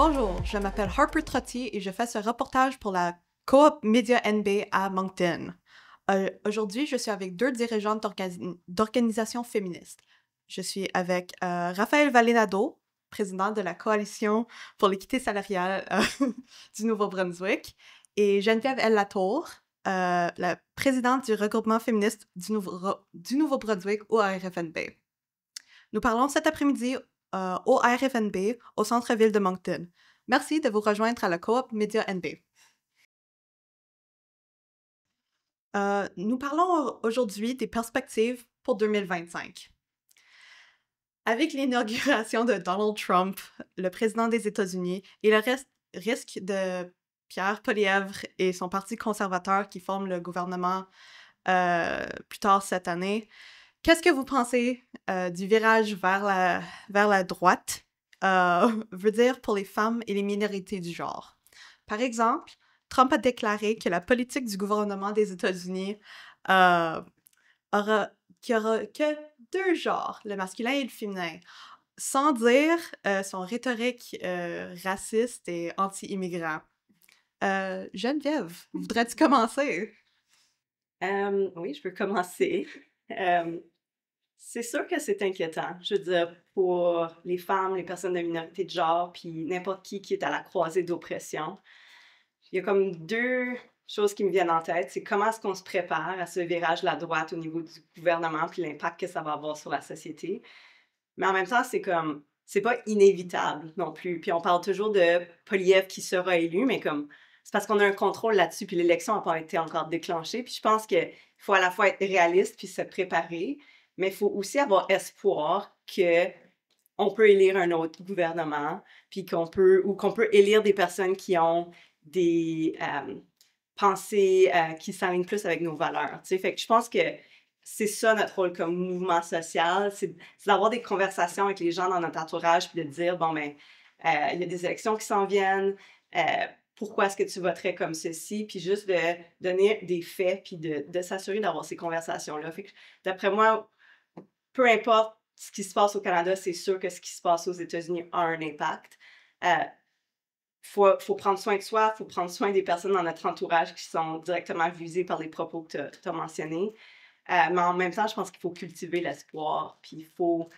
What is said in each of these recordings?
Bonjour, je m'appelle Harper Trottier et je fais ce reportage pour la Coop Média NB à Moncton. Aujourd'hui, je suis avec deux dirigeantes d'organisations féministes. Je suis avec Raphaël Valenado, président de la Coalition pour l'équité salariale du Nouveau-Brunswick, et Geneviève L. Latour, la présidente du regroupement féministe du Nouveau-Brunswick au RFNB. Nous parlons cet après-midi au RFNB, au centre-ville de Moncton. Merci de vous rejoindre à la Coop Média NB. Nous parlons aujourd'hui des perspectives pour 2025. Avec l'inauguration de Donald Trump, le président des États-Unis, et le risque de Pierre Poilievre et son parti conservateur qui forment le gouvernement plus tard cette année, qu'est-ce que vous pensez du virage vers la droite veut dire pour les femmes et les minorités du genre? Par exemple, Trump a déclaré que la politique du gouvernement des États-Unis qu'il y aura que deux genres, le masculin et le féminin, sans dire son rhétorique raciste et anti-immigrant. Geneviève, voudrais-tu commencer? Oui, je peux commencer. C'est sûr que c'est inquiétant. Je veux dire, pour les femmes, les personnes de minorité de genre, puis n'importe qui est à la croisée d'oppression. Il y a comme deux choses qui me viennent en tête. C'est comment est-ce qu'on se prépare à ce virage de la droite au niveau du gouvernement, puis l'impact que ça va avoir sur la société. Mais en même temps, c'est pas inévitable non plus. Puis on parle toujours de Poilievre qui sera élu, mais comme, c'est parce qu'on a un contrôle là-dessus, puis l'élection n'a pas été encore déclenchée. Puis je pense qu'il faut à la fois être réaliste puis se préparer, mais il faut aussi avoir espoir qu'on peut élire un autre gouvernement, puis qu'on peut élire des personnes qui ont des pensées qui s'alignent plus avec nos valeurs. Tu sais, fait que je pense que c'est ça notre rôle comme mouvement social, c'est d'avoir des conversations avec les gens dans notre entourage puis de dire, bon, ben, il y a des élections qui s'en viennent, pourquoi est-ce que tu voterais comme ceci, puis juste de donner des faits puis de s'assurer d'avoir ces conversations-là. Fait que, d'après moi, peu importe ce qui se passe au Canada, c'est sûr que ce qui se passe aux États-Unis a un impact. Faut prendre soin de soi, il faut prendre soin des personnes dans notre entourage qui sont directement visées par les propos que tu as mentionnés. Mais en même temps, je pense qu'il faut cultiver l'espoir, puis il faut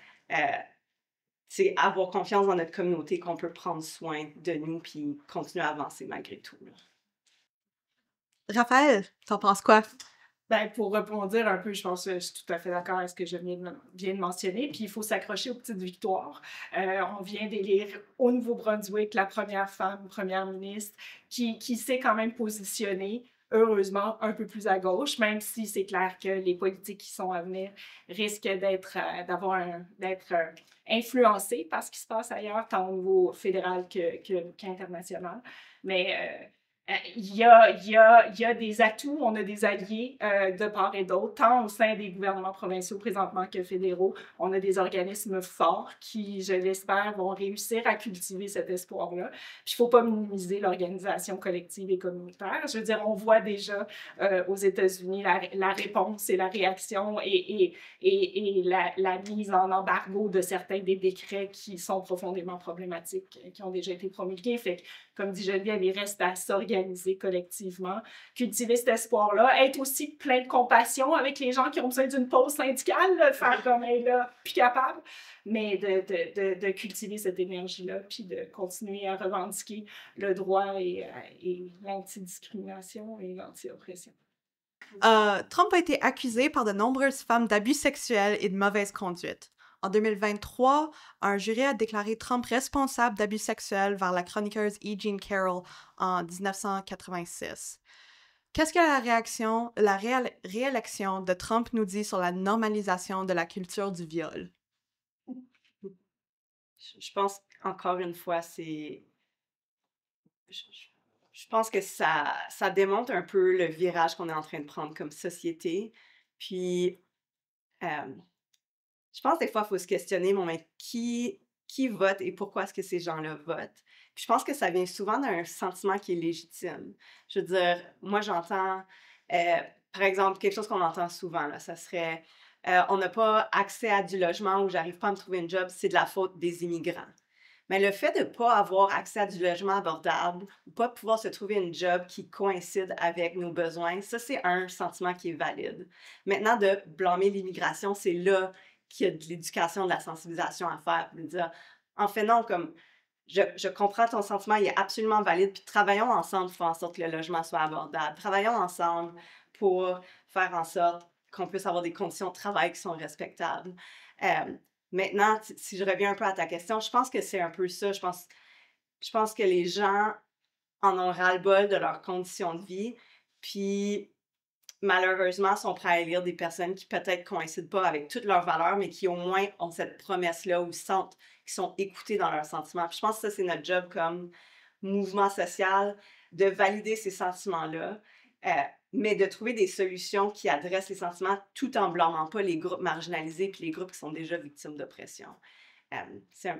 avoir confiance dans notre communauté qu'on peut prendre soin de nous puis continuer à avancer malgré tout. Là. Raphaël, t'en penses quoi? Ben, pour rebondir un peu, je pense que je suis tout à fait d'accord avec ce que je viens de mentionner. Puis il faut s'accrocher aux petites victoires. On vient d'élire au Nouveau-Brunswick la première femme première ministre qui s'est quand même positionnée, heureusement, un peu plus à gauche, même si c'est clair que les politiques qui sont à venir risquent d'être influencées par ce qui se passe ailleurs, tant au niveau fédéral qu'international. Mais il y a des atouts, on a des alliés de part et d'autre, tant au sein des gouvernements provinciaux présentement que fédéraux. On a des organismes forts qui, je l'espère, vont réussir à cultiver cet espoir-là. Puis il ne faut pas minimiser l'organisation collective et communautaire. Je veux dire, on voit déjà aux États-Unis la réponse et la réaction et la mise en embargo de certains des décrets qui sont profondément problématiques, qui ont déjà été promulgués. Fait que, comme dit Geneviève, il reste à s'organiser collectivement, cultiver cet espoir-là, être aussi plein de compassion avec les gens qui ont besoin d'une pause syndicale, là, faire comme elle là, plus capable, mais de cultiver cette énergie-là, puis de continuer à revendiquer le droit et l'antidiscrimination et l'anti-oppression. Trump a été accusé par de nombreuses femmes d'abus sexuels et de mauvaise conduite. En 2023, un jury a déclaré Trump responsable d'abus sexuels vers la chroniqueuse E. Jean Carroll en 1986. Qu'est-ce que la réélection de Trump nous dit sur la normalisation de la culture du viol? Je pense, encore une fois, je pense que ça démontre un peu le virage qu'on est en train de prendre comme société. Puis, je pense des fois, il faut se questionner, bon, mais qui vote et pourquoi est-ce que ces gens-là votent? Puis je pense que ça vient souvent d'un sentiment qui est légitime. Je veux dire, moi, j'entends, par exemple, quelque chose qu'on entend souvent, là, ça serait on n'a pas accès à du logement ou j'arrive pas à me trouver un job, c'est de la faute des immigrants. Mais le fait de ne pas avoir accès à du logement abordable ou pas pouvoir se trouver une job qui coïncide avec nos besoins, ça, c'est un sentiment qui est valide. Maintenant, de blâmer l'immigration, c'est là qu'il y a de l'éducation, de la sensibilisation à faire, de dire, en fait, non, comme, je comprends ton sentiment, il est absolument valide, puis travaillons ensemble pour faire en sorte que le logement soit abordable. Travaillons ensemble pour faire en sorte qu'on puisse avoir des conditions de travail qui sont respectables. Maintenant, si je reviens un peu à ta question, je pense que c'est un peu ça. Je pense que les gens en ont ras-le-bol de leurs conditions de vie, puis malheureusement sont prêts à élire des personnes qui peut-être coïncident pas avec toutes leurs valeurs, mais qui au moins ont cette promesse-là ou sentent qu'ils sont écoutés dans leurs sentiments. Puis je pense que ça, c'est notre job comme mouvement social, de valider ces sentiments-là, mais de trouver des solutions qui adressent les sentiments tout en blâmant pas les groupes marginalisés puis les groupes qui sont déjà victimes d'oppression. C'est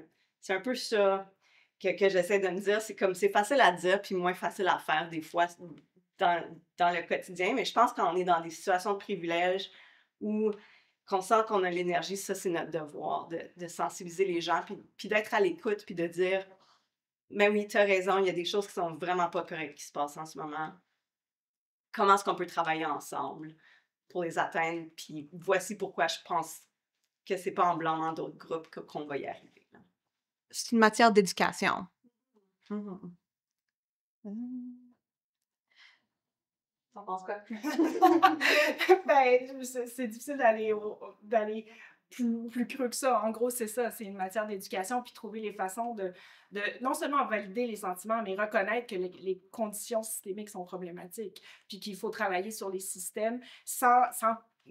un peu ça que j'essaie de me dire. C'est comme, c'est facile à dire puis moins facile à faire des fois dans le quotidien, mais je pense qu'on est dans des situations de privilège où qu'on sent qu'on a l'énergie, ça, c'est notre devoir, de sensibiliser les gens, puis d'être à l'écoute, puis de dire « Mais oui, tu as raison, il y a des choses qui sont vraiment pas correctes qui se passent en ce moment. Comment est-ce qu'on peut travailler ensemble pour les atteindre? Puis voici pourquoi je pense que c'est pas en blâmant d'autres groupes qu'on va y arriver. » C'est une matière d'éducation. T'en penses quoi? Ben, c'est difficile d'aller plus creux que ça. En gros, c'est ça, c'est une matière d'éducation, puis trouver les façons de non seulement valider les sentiments, mais reconnaître que les conditions systémiques sont problématiques, puis qu'il faut travailler sur les systèmes sans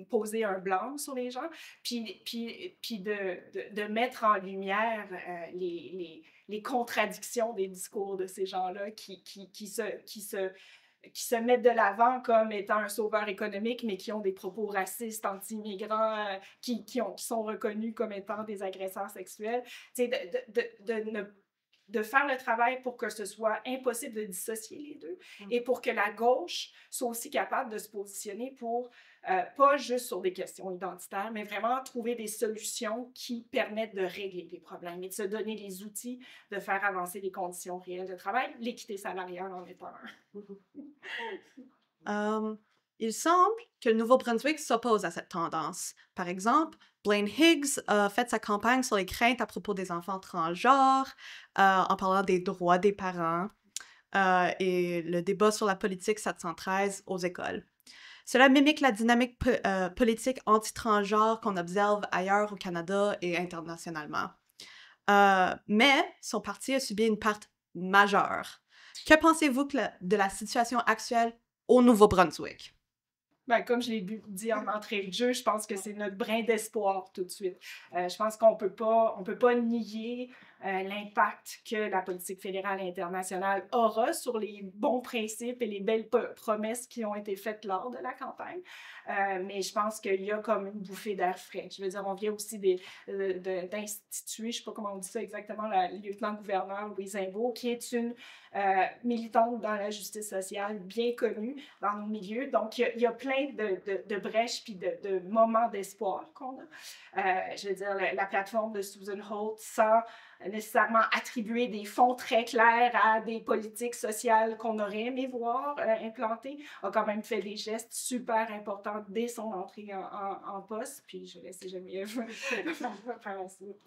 poser un blâme sur les gens, puis de mettre en lumière les contradictions des discours de ces gens-là qui se mettent de l'avant comme étant un sauveur économique, mais qui ont des propos racistes, anti-immigrants, qui sont reconnus comme étant des agresseurs sexuels. De faire le travail pour que ce soit impossible de dissocier les deux et pour que la gauche soit aussi capable de se positionner pour, pas juste sur des questions identitaires, mais vraiment trouver des solutions qui permettent de régler les problèmes et de se donner les outils de faire avancer les conditions réelles de travail, l'équité salariale en étant un. Il semble que le Nouveau-Brunswick s'oppose à cette tendance. Par exemple, Blaine Higgs a fait sa campagne sur les craintes à propos des enfants transgenres, en parlant des droits des parents et le débat sur la politique 713 aux écoles. Cela mimique la dynamique politique anti-transgenre qu'on observe ailleurs au Canada et internationalement. Mais son parti a subi une perte majeure. Que pensez-vous de la situation actuelle au Nouveau-Brunswick? Ben, comme je l'ai dit en entrée de jeu, je pense que c'est notre brin d'espoir tout de suite. Je pense qu'on peut pas nier l'impact que la politique fédérale et internationale aura sur les bons principes et les belles promesses qui ont été faites lors de la campagne. Mais je pense qu'il y a comme une bouffée d'air frais. Je veux dire, on vient aussi d'instituer, je ne sais pas comment on dit ça exactement, la lieutenant-gouverneur Louise Imbeau, qui est une militante dans la justice sociale bien connue dans nos milieux. Donc, il y a plein de brèches puis de moments d'espoir qu'on a. Je veux dire, la plateforme de Susan Holt, sans nécessairement attribuer des fonds très clairs à des politiques sociales qu'on aurait aimé voir implantées, a quand même fait des gestes super importants dès son entrée en poste. Puis je laisse Geneviève faire la suite.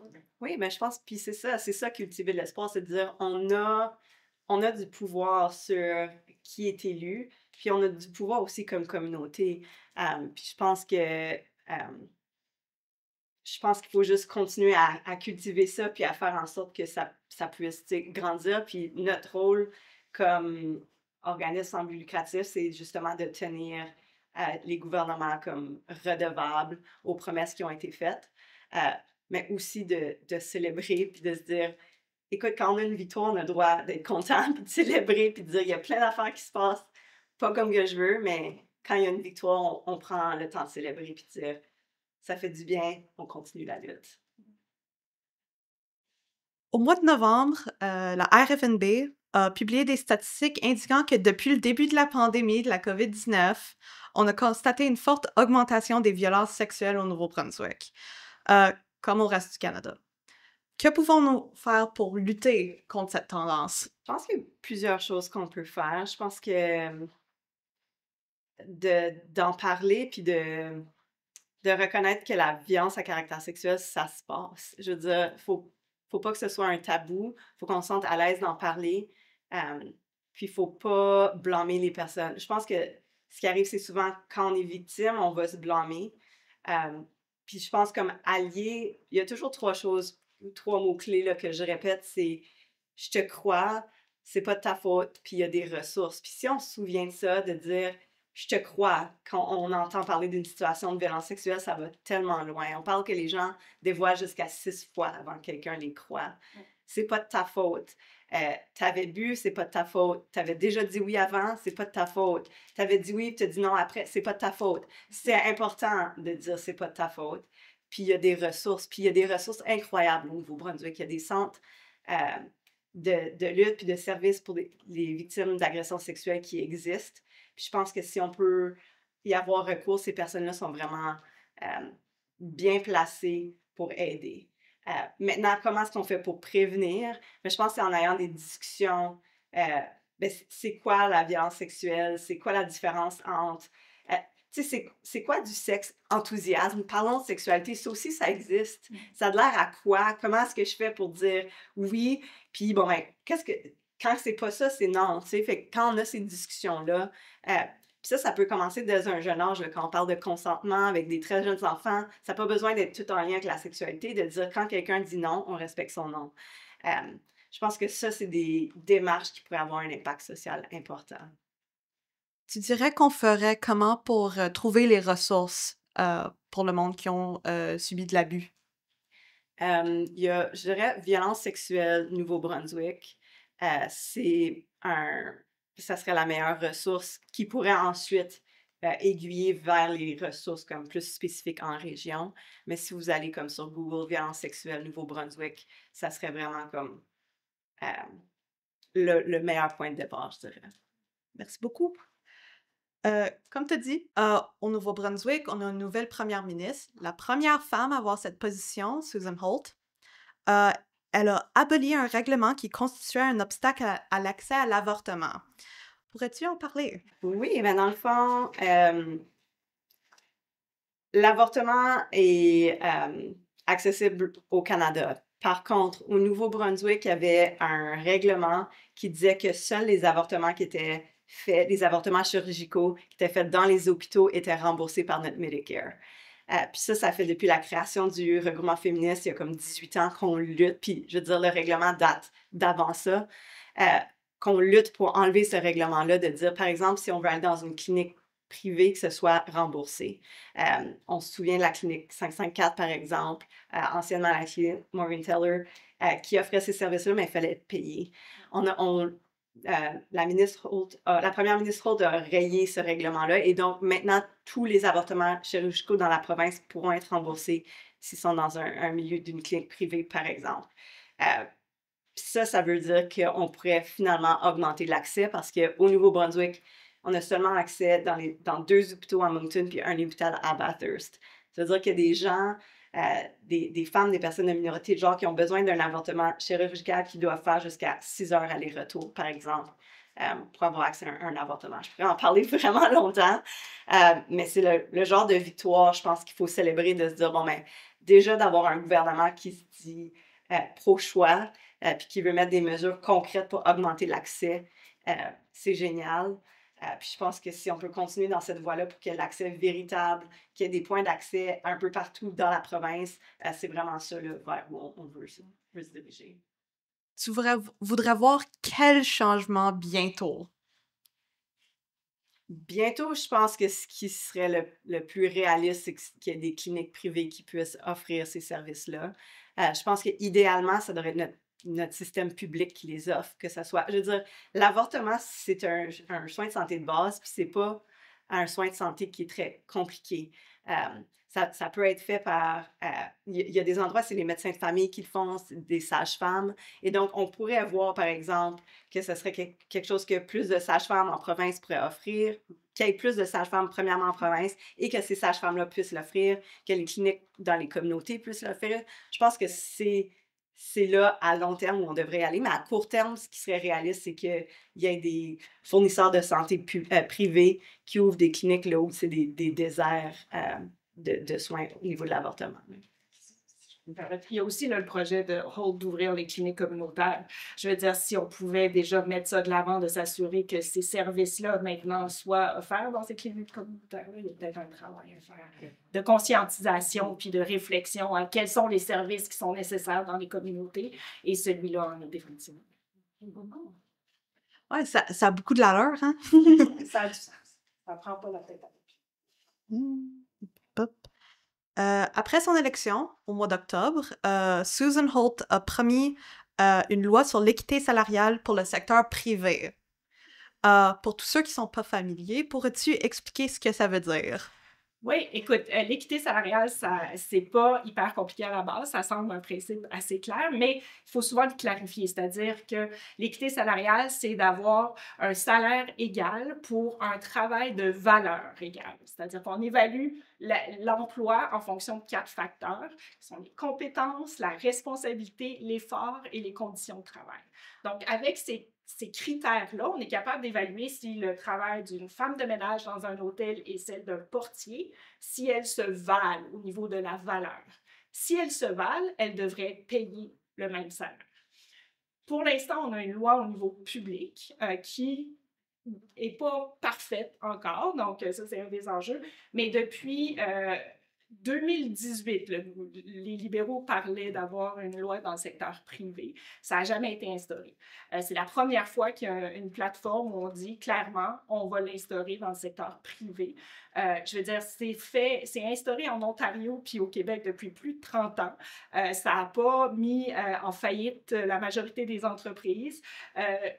Oui, mais je pense, puis c'est ça cultiver l'espoir, c'est de dire on a du pouvoir sur qui est élu, puis on a du pouvoir aussi comme communauté. Puis je pense qu'il faut juste continuer à cultiver ça, puis à faire en sorte que ça puisse grandir. Puis notre rôle comme organisme sans but lucratif, c'est justement de tenir les gouvernements comme redevables aux promesses qui ont été faites, mais aussi de célébrer, puis de se dire, écoute, quand on a une victoire, on a le droit d'être content, puis de célébrer, puis de dire, il y a plein d'affaires qui se passent, pas comme que je veux, mais quand il y a une victoire, on prend le temps de célébrer, puis de dire, ça fait du bien, on continue la lutte. Au mois de novembre, la RFNB a publié des statistiques indiquant que depuis le début de la pandémie de la COVID-19, on a constaté une forte augmentation des violences sexuelles au Nouveau-Brunswick, comme au reste du Canada. Que pouvons-nous faire pour lutter contre cette tendance? Je pense qu'il y a plusieurs choses qu'on peut faire. Je pense que d'en parler puis de reconnaître que la violence à caractère sexuel, ça se passe. Je veux dire, faut pas que ce soit un tabou. Faut qu'on se sente à l'aise d'en parler. Puis faut pas blâmer les personnes. Je pense que ce qui arrive, c'est souvent quand on est victime, on va se blâmer. Puis je pense comme allié, il y a toujours trois choses, trois mots-clés là, que je répète, c'est je te crois, c'est pas de ta faute, puis il y a des ressources. Puis si on se souvient de ça, de dire je te crois, quand on entend parler d'une situation de violence sexuelle, ça va tellement loin. On parle que les gens dévoilent jusqu'à 6 fois avant que quelqu'un les croie. C'est pas de ta faute. T'avais bu, c'est pas de ta faute. T'avais déjà dit oui avant, c'est pas de ta faute. T'avais dit oui, puis t'as dit non après, c'est pas de ta faute. C'est important de dire c'est pas de ta faute. Puis il y a des ressources, puis il y a des ressources incroyables au Nouveau-Brunswick. Il y a des centres de lutte puis de services pour les victimes d'agressions sexuelles qui existent. Puis je pense que si on peut y avoir recours, ces personnes-là sont vraiment bien placées pour aider. Maintenant, comment est-ce qu'on fait pour prévenir? Mais je pense que c'est en ayant des discussions. C'est quoi la violence sexuelle? C'est quoi la différence entre... tu sais, c'est quoi du sexe enthousiasme? Parlons de sexualité. Ça aussi, ça existe. Ça a l'air à quoi? Comment est-ce que je fais pour dire oui? Puis, bon, ben, quand c'est pas ça, c'est non, tu sais. Fait que quand on a ces discussions-là, puis ça peut commencer dès un jeune âge, là, quand on parle de consentement avec des très jeunes enfants. Ça n'a pas besoin d'être tout en lien avec la sexualité, de dire quand quelqu'un dit non, on respecte son non. Je pense que ça, c'est des démarches qui pourraient avoir un impact social important. Tu dirais qu'on ferait comment pour trouver les ressources pour le monde qui ont subi de l'abus? Il y a, je dirais, violence sexuelle Nouveau-Brunswick. Ça serait la meilleure ressource qui pourrait ensuite aiguiller vers les ressources comme plus spécifiques en région. Mais si vous allez comme sur Google, violence sexuelle Nouveau-Brunswick, ça serait vraiment comme le meilleur point de départ, je dirais. Merci beaucoup. Comme tu as dit, au Nouveau-Brunswick, on a une nouvelle première ministre, la première femme à avoir cette position, Susan Holt. Elle a aboli un règlement qui constituait un obstacle à l'accès à l'avortement. Pourrais-tu en parler? Oui, mais dans le fond, l'avortement est accessible au Canada. Par contre, au Nouveau-Brunswick, il y avait un règlement qui disait que seuls les avortements qui étaient faits, les avortements chirurgicaux qui étaient faits dans les hôpitaux étaient remboursés par notre Medicare. Puis ça fait depuis la création du regroupement féministe, il y a comme 18 ans qu'on lutte. Puis, je veux dire, le règlement date d'avant ça. Qu'on lutte pour enlever ce règlement-là, de dire, par exemple, si on veut aller dans une clinique privée, que ce soit remboursé. On se souvient de la clinique 554, par exemple, anciennement la clinique Morgan Taylor, qui offrait ces services-là, mais il fallait être payé. La première ministre Holt a rayé ce règlement-là, et donc maintenant, tous les avortements chirurgicaux dans la province pourront être remboursés s'ils sont dans un milieu d'une clinique privée, par exemple. Ça veut dire qu'on pourrait finalement augmenter l'accès parce qu'au Nouveau-Brunswick, on a seulement accès dans 2 hôpitaux à Moncton puis un hôpital à Bathurst. Ça veut dire qu'il y a des gens, des femmes, des personnes de minorité de genre qui ont besoin d'un avortement chirurgical qui doivent faire jusqu'à 6 heures aller-retour, par exemple, pour avoir accès à un avortement. Je pourrais en parler vraiment longtemps, mais c'est le genre de victoire, je pense, qu'il faut célébrer, de se dire, bon, ben, déjà d'avoir un gouvernement qui se dit pro-choix, puis qui veut mettre des mesures concrètes pour augmenter l'accès, c'est génial. Puis je pense que si on peut continuer dans cette voie-là pour qu'il y ait l'accès véritable, qu'il y ait des points d'accès un peu partout dans la province, c'est vraiment ça là, vers où on veut se diriger. Tu voudrais voir quel changement bientôt? Bientôt, je pense que ce qui serait le plus réaliste, c'est qu'il y ait des cliniques privées qui puissent offrir ces services-là. Je pense qu'idéalement, ça devrait être notre système public qui les offre, que ce soit... Je veux dire, l'avortement, c'est un soin de santé de base, puis c'est pas un soin de santé qui est très compliqué. Ça peut être fait par... Il y a des endroits, c'est les médecins de famille qui le font, c'est des sages-femmes. Et donc, on pourrait voir, par exemple, que ce serait quelque chose que plus de sages-femmes en province pourraient offrir, qu'il y ait plus de sages-femmes, premièrement, en province, et que ces sages-femmes-là puissent l'offrir, que les cliniques dans les communautés puissent l'offrir. Je pense que c'est c'est là, à long terme, où on devrait aller. Mais à court terme, ce qui serait réaliste, c'est qu'il y ait des fournisseurs de santé privés qui ouvrent des cliniques là où c'est des déserts de soins au niveau de l'avortement. Il y a aussi là, le projet de Holt d'ouvrir les cliniques communautaires. Je veux dire, si on pouvait déjà mettre ça de l'avant, de s'assurer que ces services-là maintenant soient offerts dans ces cliniques communautaires, il y a peut-être un travail à faire de conscientisation puis de réflexion à quels sont les services qui sont nécessaires dans les communautés, et celui-là en est définitivement. Ouais, ça a beaucoup de l'allure, hein? Ça a du sens. Ça prend pas la tête à Pop. Après son élection, au mois d'octobre, Susan Holt a promis une loi sur l'équité salariale pour le secteur privé. Pour tous ceux qui ne sont pas familiers, pourrais-tu expliquer ce que ça veut dire? Oui, écoute, l'équité salariale, c'est pas hyper compliqué à la base, ça semble un principe assez clair, mais il faut souvent le clarifier, c'est-à-dire que l'équité salariale, c'est d'avoir un salaire égal pour un travail de valeur égale, c'est-à-dire qu'on évalue l'emploi en fonction de 4 facteurs, qui sont les compétences, la responsabilité, l'effort et les conditions de travail. Donc, avec ces critères-là, on est capable d'évaluer si le travail d'une femme de ménage dans un hôtel et celle d'un portier, si elles se valent au niveau de la valeur. Si elles se valent, elles devraient payer le même salaire. Pour l'instant, on a une loi au niveau public qui n'est pas parfaite encore, donc ça, c'est un des enjeux. Mais depuis 2018, les libéraux parlaient d'avoir une loi dans le secteur privé. Ça n'a jamais été instauré. C'est la première fois qu'il y a une plateforme où on dit clairement, on va l'instaurer dans le secteur privé. Je veux dire, c'est instauré en Ontario puis au Québec depuis plus de 30 ans. Ça n'a pas mis en faillite la majorité des entreprises.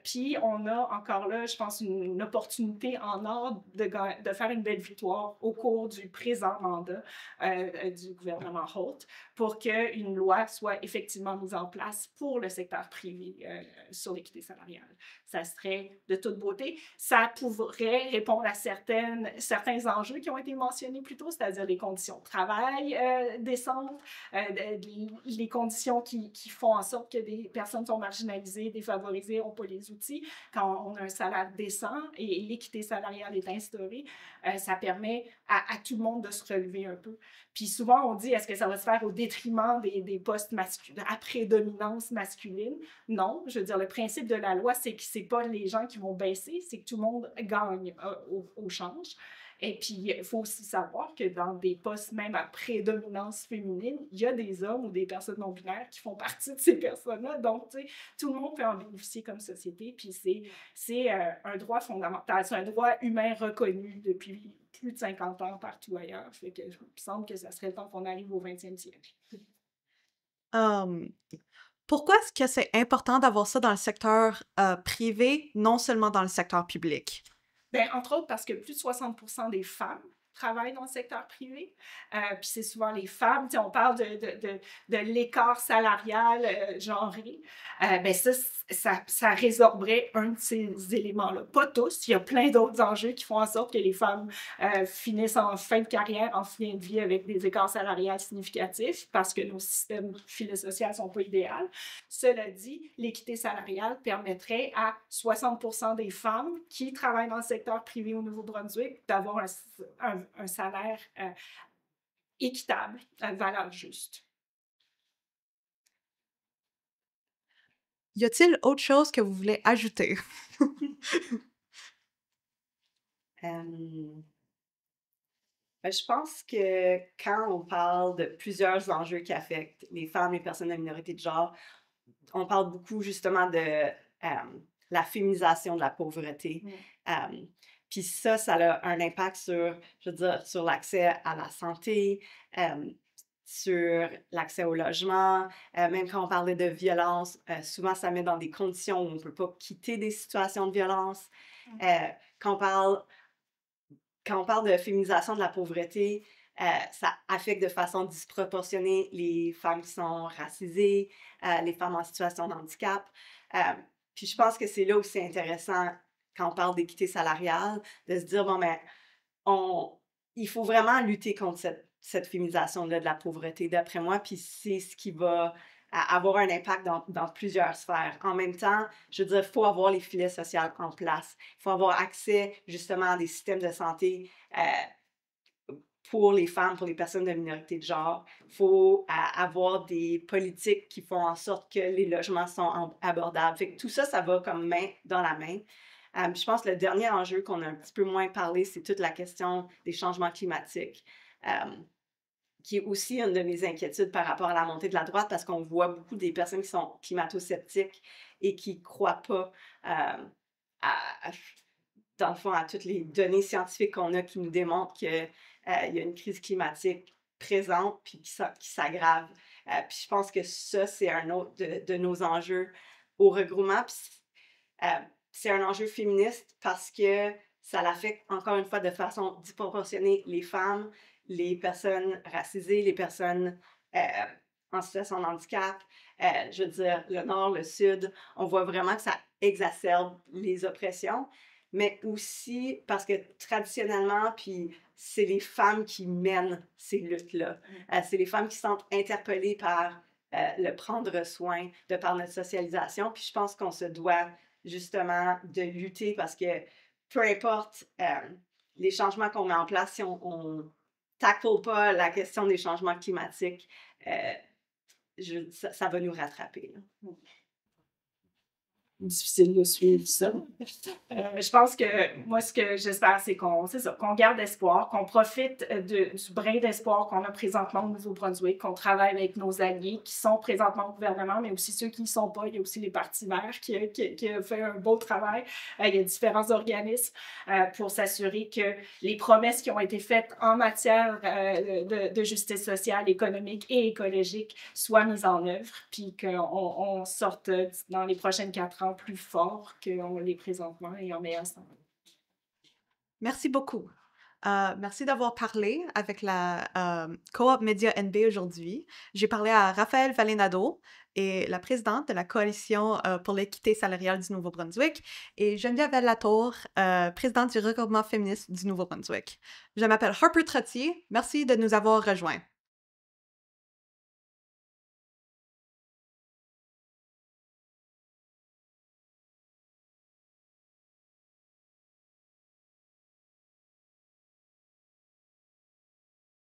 Puis on a encore là, je pense, une opportunité en or de faire une belle victoire au cours du présent mandat du gouvernement Holt pour qu'une loi soit effectivement mise en place pour le secteur privé sur l'équité salariale. Ça serait de toute beauté. Ça pourrait répondre à certains enjeux qui ont été mentionnés plus tôt, c'est-à-dire les conditions de travail décentes, les conditions qui font en sorte que des personnes sont marginalisées, défavorisées, n'ont pas les outils. Quand on a un salaire décent et l'équité salariale est instaurée, ça permet à tout le monde de se relever un peu. Puis souvent, on dit, est-ce que ça va se faire au détriment des postes masculins, à prédominance masculine? Non, je veux dire, le principe de la loi, c'est que ce n'est pas les gens qui vont baisser, c'est que tout le monde gagne au change. Et puis, il faut aussi savoir que dans des postes même à prédominance féminine, il y a des hommes ou des personnes non-binaires qui font partie de ces personnes-là. Donc, tu sais, tout le monde peut en bénéficier comme société. Puis, c'est un droit fondamental. C'est un droit humain reconnu depuis plus de 50 ans partout ailleurs. Fait que, il me semble que ça serait le temps qu'on arrive au 20e siècle. Pourquoi est-ce que c'est important d'avoir ça dans le secteur privé, non seulement dans le secteur public? Bien, entre autres parce que plus de 60% des femmes travaillent dans le secteur privé. Puis c'est souvent les femmes. On parle de l'écart salarial genré. Ben ça résorberait un de ces éléments-là. Pas tous. Il y a plein d'autres enjeux qui font en sorte que les femmes finissent en fin de carrière, en fin de vie avec des écarts salariales significatifs parce que nos systèmes filosociaux ne sont pas idéaux. Cela dit, l'équité salariale permettrait à 60% des femmes qui travaillent dans le secteur privé au Nouveau-Brunswick d'avoir un salaire équitable, à valeur juste. Y a-t-il autre chose que vous voulez ajouter? Je pense que quand on parle de plusieurs enjeux qui affectent les femmes, les personnes de minorité de genre, on parle beaucoup justement de la féminisation de la pauvreté. Puis ça a un impact sur, je veux dire, sur l'accès à la santé, sur l'accès au logement. Même quand on parlait de violence, souvent ça met dans des conditions où on ne peut pas quitter des situations de violence. Quand on parle de féminisation de la pauvreté, ça affecte de façon disproportionnée les femmes qui sont racisées, les femmes en situation de handicap. Puis je pense que c'est là où c'est intéressant, quand on parle d'équité salariale, de se dire, bon, ben, il faut vraiment lutter contre cette féminisation-là de la pauvreté, d'après moi, puis c'est ce qui va avoir un impact dans plusieurs sphères. En même temps, je veux dire, il faut avoir les filets sociaux en place. Il faut avoir accès justement à des systèmes de santé pour les femmes, pour les personnes de minorité de genre. Il faut avoir des politiques qui font en sorte que les logements sont abordables. Fait que tout ça, ça va comme main dans la main. Je pense que le dernier enjeu qu'on a un petit peu moins parlé, c'est toute la question des changements climatiques, qui est aussi une de mes inquiétudes par rapport à la montée de la droite, parce qu'on voit beaucoup des personnes qui sont climato-sceptiques et qui ne croient pas dans le fond, à toutes les données scientifiques qu'on a qui nous démontrent qu'il y a une crise climatique présente puis qui s'aggrave. Puis je pense que ça, c'est un autre de nos enjeux au regroupement. Puis c'est un enjeu féministe parce que ça l'affecte, encore une fois, de façon disproportionnée les femmes, les personnes racisées, les personnes en situation de handicap. Je veux dire, le Nord, le Sud, on voit vraiment que ça exacerbe les oppressions, mais aussi parce que traditionnellement, puis c'est les femmes qui mènent ces luttes-là. C'est les femmes qui se sentent interpellées par le prendre soin, de par notre socialisation. Puis je pense qu'on se doit justement de lutter parce que peu importe les changements qu'on met en place, si on tackle pas la question des changements climatiques, ça va nous rattraper. Là. Difficile de suivre ça. Je pense que moi, ce que j'espère, c'est qu'on garde espoir, qu'on profite du brin d'espoir qu'on a présentement au Nouveau-Brunswick, qu'on travaille avec nos alliés qui sont présentement au gouvernement, mais aussi ceux qui ne sont pas. Il y a aussi les Partis verts qui a fait un beau travail. Il y a différents organismes pour s'assurer que les promesses qui ont été faites en matière de justice sociale, économique et écologique soient mises en œuvre, puis qu'on sorte dans les prochaines 4 ans plus fort qu'on l'est présentement et en meilleure santé. Merci beaucoup. Merci d'avoir parlé avec la Coop Média NB aujourd'hui. J'ai parlé à Raphaël Valenado, et la présidente de la Coalition pour l'équité salariale du Nouveau-Brunswick, et Geneviève Latour, présidente du regroupement féministe du Nouveau-Brunswick. Je m'appelle Harper Trottier. Merci de nous avoir rejoints.